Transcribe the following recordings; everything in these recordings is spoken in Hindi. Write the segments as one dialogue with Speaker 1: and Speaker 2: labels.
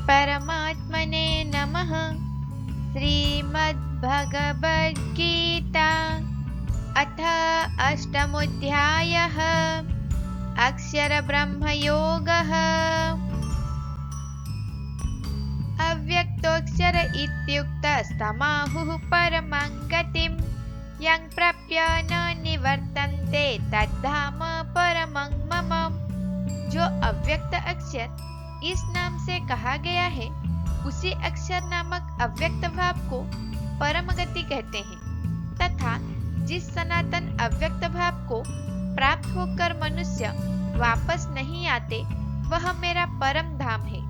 Speaker 1: परमात्मने नमः। श्रीमद्भगवद्गीता अथ अष्टमोऽध्यायः। अक्षरब्रह्मयोगः। अव्यक्तोऽक्षर इत्युक्तस्तमाहुः परमां गतिं यं प्राप्य न निवर्तन्ते तद्धाम परमं मम। जो अव्यक्त अक्षर इस नाम से कहा गया है, उसी अक्षर नामक अव्यक्त भाव को परम गति कहते हैं, तथा जिस सनातन अव्यक्त भाव को प्राप्त होकर मनुष्य वापस नहीं आते, वह मेरा परम धाम है।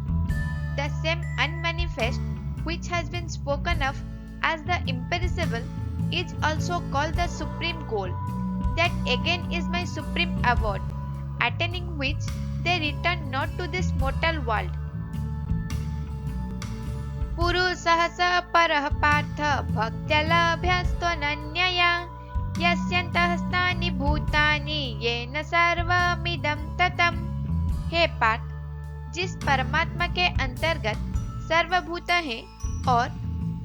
Speaker 1: The same unmanifest which has been spoken of as the imperishable is also called the supreme goal. That again is my supreme award, attaining which they return not to this mortal world. पुरुषः स परः पार्थ भक्त्या यस्यन्तः स्थानि भूतानि येन सर्वमिदं ततम्। हे पार्थ, जिस परमात्मा के अंतर्गत सर्वभूत है और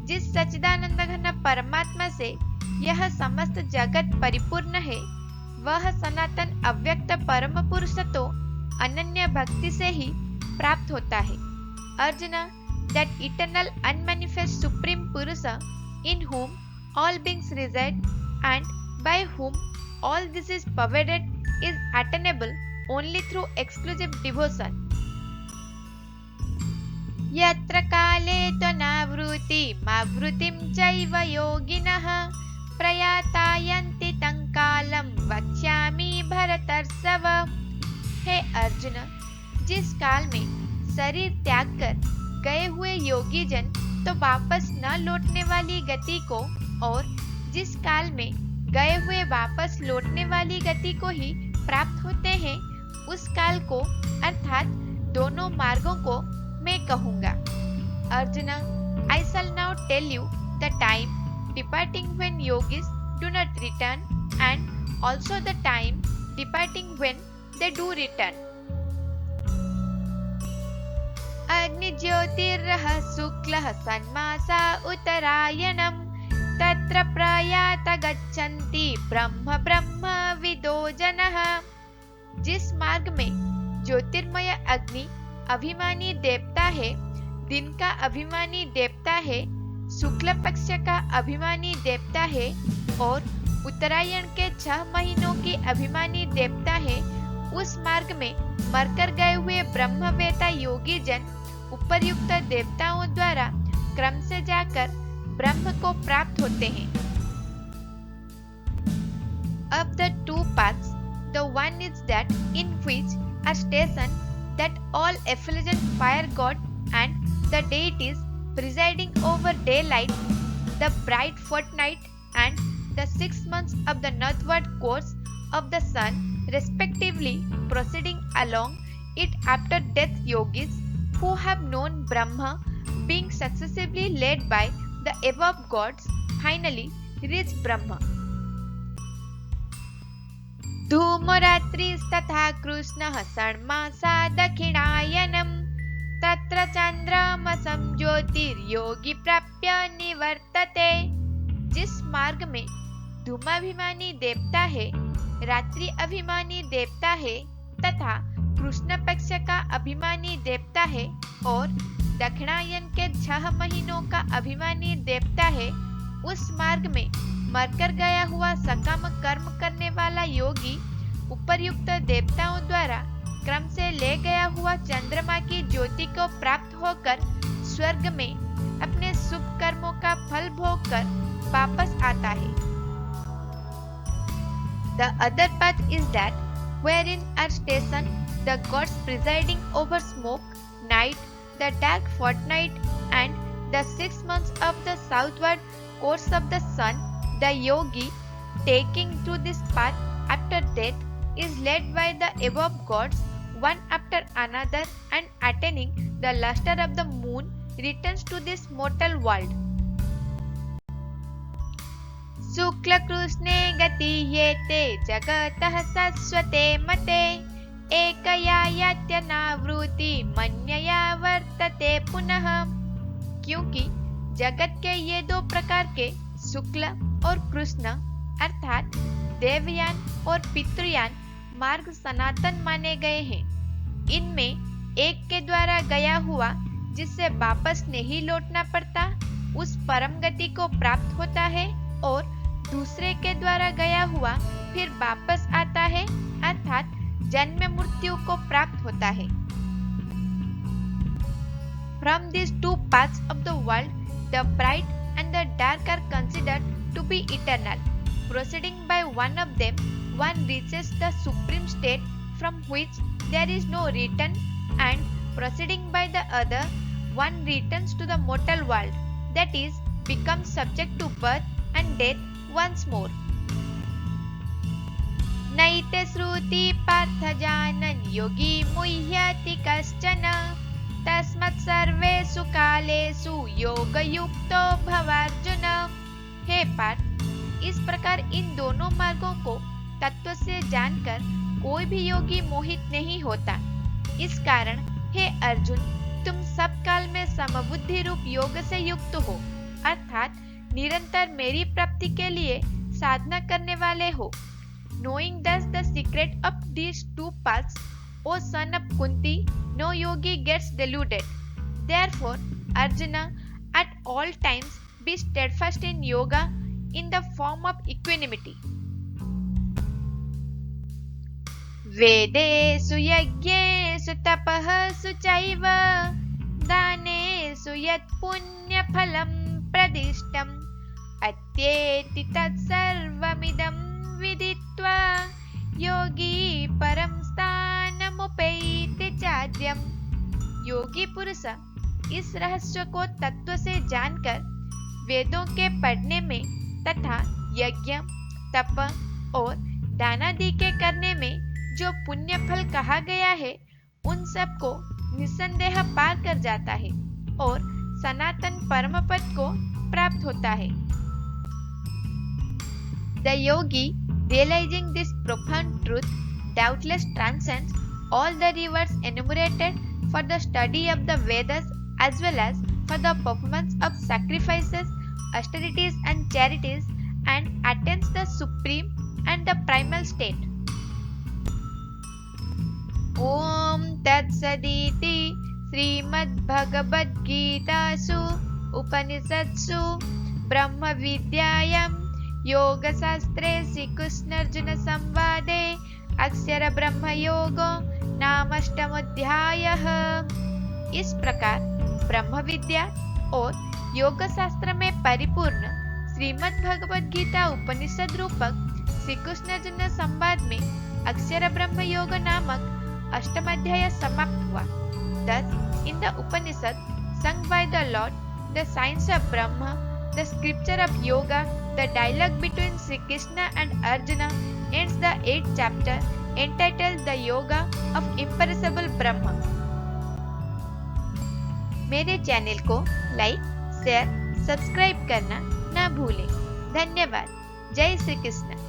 Speaker 1: जिस सच्चिदानंद घन परमात्मा से यह समस्त जगत परिपूर्ण है, वह सनातन अव्यक्त परम पुरुष तो अनन्य भक्ति से ही प्राप्त होता है। Arjun, that eternal unmanifest supreme Purusa in whom all beings reside and by whom all this is pervaded is attainable only through exclusive devotion. यत्र काले त्वनावृत्तिमावृत्तिं चैव योगिनः प्रयाता यन्ति तं कालं वक्ष्यामि भरतर्षभ। हे अर्जुन, जिस काल में शरीर त्याग कर गए हुए योगी जन तो वापस न लौटने वाली गति को और जिस काल में गए हुए वापस लौटने वाली गति को ही प्राप्त होते हैं, उस काल को अर्थात दोनों मार्गों को मैं कहूँगा। Arjun, I shall now tell you the time departing when yogis do not return and also the time departing when they do return. अग्निज्योतिर्यः शुक्लः षण्मासा उत्तरायणम् तत्र प्रयात गच्छन्ति ब्रह्म विदो जनः। जिस मार्ग में ज्योतिर्मय अग्नि अभिमानी देवता है, दिन का अभिमानी देवता है, शुक्ल पक्ष का अभिमानी देवता है और उत्तरायण के 6 महीनों की अभिमानी देवता है, उस मार्ग में मरकर गए हुए ब्रह्मवेता योगी जन उपर्युक्त देवताओं द्वारा क्रम से जाकर ब्रह्म को प्राप्त होते हैं। Of the two paths, the one is that in which are stationed that all effulgent fire god and the deities presiding over daylight, the bright fortnight and the 6 months of the northward course of the sun, respectively, proceeding along it after death yogis who have known Brahma, being successively led by the above gods, finally reach Brahma. धूमरात्रिस्तथा कृष्णः षण्मासा दक्षिणायनम् तत्र चन्द्रमसं ज्योतिर्योगी प्राप्य निवर्तते। जिस मार्ग में धूमाभिमानी देवता है, रात्रि अभिमानी देवता है तथा कृष्ण पक्ष का अभिमानी देवता है और दक्षिणायन के 6 महीनों का अभिमानी देवता है, उस मार्ग में मरकर गया हुआ सकाम कर्म करने वाला योगी उपर्युक्त देवताओं द्वारा क्रम से ले गया हुआ चंद्रमा की ज्योति को प्राप्त होकर स्वर्ग में अपने शुभ कर्मों का फल भोग कर वापस आता है। The other path is that wherein are stationed the gods presiding over smoke, night, the dark fortnight, and the 6 months of the southward course of the sun. The yogi, taking to this path after death, is led by the above gods, one after another, and attaining the luster of the moon, returns to this mortal world. शुक्लकृष्णे गतीयेते जगतः शाश्वते मते एकया यात्यनावृत्ति मन्यया वर्तते पुनः। क्योंकि जगत के ये दो प्रकार के शुक्ल और कृष्ण अर्थात देवयान और पितृयान मार्ग सनातन माने गए हैं। इनमें एक के द्वारा गया हुआ जिससे वापस नहीं लौटना पड़ता उस परम गति को प्राप्त होता है और दूसरे के द्वारा गया हुआ फिर वापस आता है अर्थात जन्म मृत्यु को प्राप्त होता है। From these two paths of the world, the bright and the dark are considered to be eternal. Proceeding by one of them, one reaches the supreme state from which there is no return, and proceeding by the other, one returns to the mortal world, that is, becomes subject to birth and death once more. नैते श्रुति पार्थ जानन् योगी मुह्यति कश्चन तस्मात् सर्वेषु कालेषु योगयुक्तो भवार्जुन। हे पार्थ, इस प्रकार इन दोनों मार्गों को तत्व से जानकर कोई भी योगी मोहित नहीं होता। इस कारण हे अर्जुन, तुम सब काल में समबुद्धि रूप योग से युक्त हो अर्थात निरंतर मेरी प्राप्ति के लिए साधना करने वाले हो। Knowing thus the secret of these two paths, O son of Kunti, no yogi gets deluded. Therefore, Arjuna, at all times be steadfast in yoga in the form of equanimity. वेदेषु यज्ञेषु तपःसु चैव दानेषु यत् पुण्यफलं प्रदिष्टम् अत्येति तत्सर्वमिदं विदित्वा योगी परम स्थानमुपैति चाद्यम्। योगी पुरुष इस रहस्य को तत्व से जानकर वेदों के पढ़ने में तथा यज्ञ तप और दानादि के करने में जो पुण्य फल कहा गया है उन सब को निसंदेह पार कर जाता है और सनातन परम पद को प्राप्त होता है। The yogi, realizing this profound truth, doubtless transcends all the rewards enumerated for the study of the Vedas as well as for the performance of sacrifices, austerities and charities, and attains the supreme and the primal state. Om Tat Saditi Srimad Bhagavad Gitasu Upanishadsu Brahma Vidyayam योग शास्त्रे श्री कृष्ण अर्जुन संवादे अक्षर ब्रह्म योगो नामाष्टमोऽध्यायः। इस प्रकार ब्रह्म विद्या और योग शास्त्र में परिपूर्ण श्रीमद् भगवद गीता उपनिषद रूपक श्री कृष्ण अर्जुन संवाद में अक्षर ब्रह्म योग नामक अष्टमाध्याय समाप्त हुआ। Thus, in the Upanishad sung by the Lord, the science of Brahma, the scripture of yoga, the dialogue between Sri Krishna and Arjuna ends the 8th chapter entitled The Yoga of Imperishable Brahma. मेरे चैनल को लाइक, शेयर, सब्सक्राइब करना ना भूलें। धन्यवाद। जय श्री कृष्ण।